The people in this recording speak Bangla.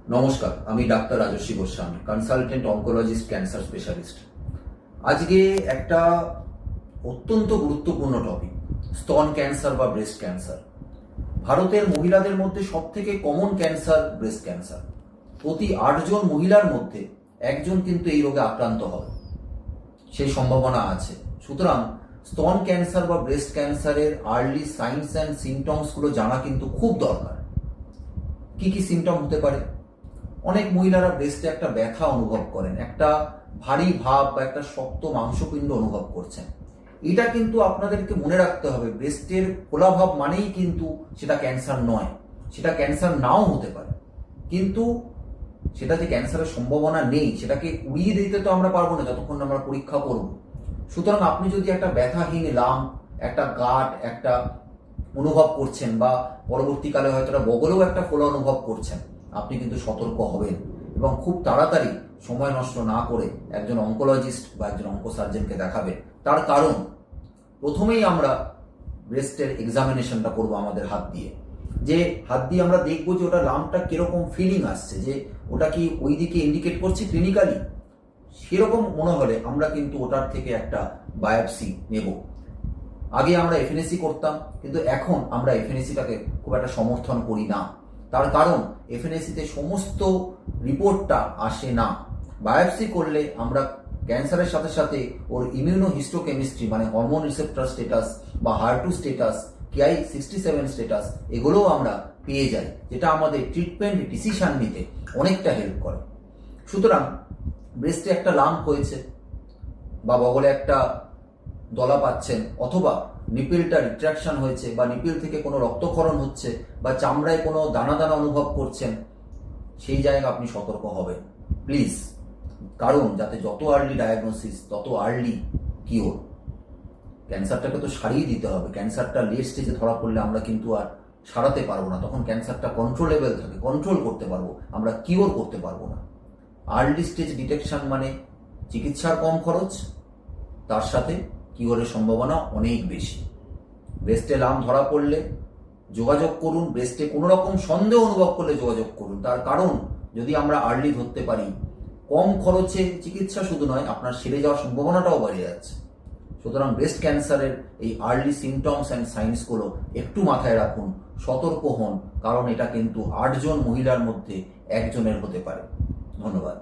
নমস্কার, আমি doctor Rajasvi Goswami, consultant oncologist, cancer specialist. আজকে একটা অত্যন্ত গুরুত্বপূর্ণ টপিক, স্তন ক্যান্সার বা ব্রেস্ট ক্যান্সার। ভারতের মহিলাদের মধ্যে সব থেকে কমন ক্যান্সার ব্রেস্ট ক্যান্সার। প্রতি 8 জন মহিলার মধ্যে একজন কিন্তু এই রোগে আক্রান্ত হবে, সেই সম্ভাবনা আছে। সুতরাং স্তন ক্যান্সার বা ব্রেস্ট ক্যান্সারের আর্লি সাইনস অ্যান্ড সিমটমসগুলো জানা কিন্তু খুব দরকার। কি কি সিমটম হতে পারে? অনেক মহিলারা ব্রেস্টে একটা ব্যথা অনুভব করেন, একটা ভারী ভাব বা একটা শক্ত মাংসপিণ্ড অনুভব করছেন। এটা কিন্তু আপনাদেরকে মনে রাখতে হবে, ব্রেস্টের ফোলাভাব মানেই কিন্তু সেটা ক্যান্সার নয়, সেটা ক্যান্সার নাও হতে পারে। কিন্তু সেটা যে ক্যান্সারের সম্ভাবনা নেই সেটাকে উড়িয়ে দিতে তো আমরা পারবো না যতক্ষণ আমরা পরীক্ষা করব। সুতরাং আপনি যদি একটা ব্যথাহীন লাম্প, একটা গাঁট একটা অনুভব করছেন বা পরবর্তীকালে হয়তো বগলেও একটা ফোলা অনুভব করছেন, আপনি কিন্তু সতর্ক হবেন এবং খুব তাড়াতাড়ি সময় নষ্ট না করে একজন অনকোলজিস্ট বা একজন অঙ্কোসার্জনকে দেখাবেন। তার কারণ প্রথমেই আমরা ব্রেস্টের এক্সামিনেশনটা করব আমাদের হাত দিয়ে। যে হাত দিয়ে আমরা দেখবো যে ওটা লাম্পটা কিরকম ফিলিং আসছে, যে ওটা কি ওই দিকে ইন্ডিকেট করছে ক্লিনিক্যালি। সেরকম মনে হলে আমরা কিন্তু ওটার থেকে একটা বায়োপসি নেব। আগে আমরা এফএনএসি করতাম, কিন্তু এখন আমরা এফএনএসিটাকে খুব একটা সমর্থন করি না। তার কারণ এফএনএসিতে সমস্ত রিপোর্টটা আসে না। বায়োপসি করলে আমরা ক্যান্সারের সাথে সাথে ওর ইমিউনোহিস্টোকেমিস্ট্রি মানে হরমোন রিসেপ্টর স্ট্যাটাস বা HER2 স্ট্যাটাস, Ki-67 স্ট্যাটাস, এগুলোও আমরা পেয়ে যাই, যেটা আমাদের ট্রিটমেন্ট ডিসিশন নিতে অনেকটা হেল্প করে। সুতরাং ব্রেস্টে একটা লাম্প হয়েছে বা বগলে একটা দলা পাচ্ছেন, অথবা নিপিলটা রিট্রাকশন হয়েছে বা নিপিল থেকে কোনো রক্তক্ষরণ হচ্ছে বা চামড়ায় কোনো দানা দানা অনুভব করছেন, সেই জায়গায় আপনি সতর্ক হবেন প্লিজ। কারণ যাতে যত আর্লি ডায়াগনোসিস তত আর্লি কিওর। ক্যান্সারটাকে তো সারিয়ে দিতে হবে। ক্যান্সারটা লেট স্টেজে ধরা পড়লে আমরা কিন্তু আর সারাতে পারবো না, তখন ক্যান্সারটা কন্ট্রোলেবল থাকে, কন্ট্রোল করতে পারবো, আমরা কিওর করতে পারবো না। আর্লি স্টেজ ডিটেকশন মানে চিকিৎসার কম খরচ, তার সাথে কিওরের সম্ভাবনা অনেক বেশি। ব্রেস্টে লাম্প ধরা পড়লে যোগাযোগ করুন, ব্রেস্টে কোনো রকম সন্দেহ অনুভব করলে যোগাযোগ করুন। তার কারণ যদি আমরা আর্লি ধরতে পারি, কম খরচে চিকিৎসা শুধু নয়, আপনার সেরে যাওয়ার সম্ভাবনাটাও বেড়ে যাচ্ছে। সুতরাং ব্রেস্ট ক্যান্সারের এই আর্লি সিমটমস অ্যান্ড সাইন্সগুলো একটু মাথায় রাখুন, সতর্ক হন, কারণ এটা কিন্তু 8 জন মহিলার মধ্যে একজনের হতে পারে। ধন্যবাদ।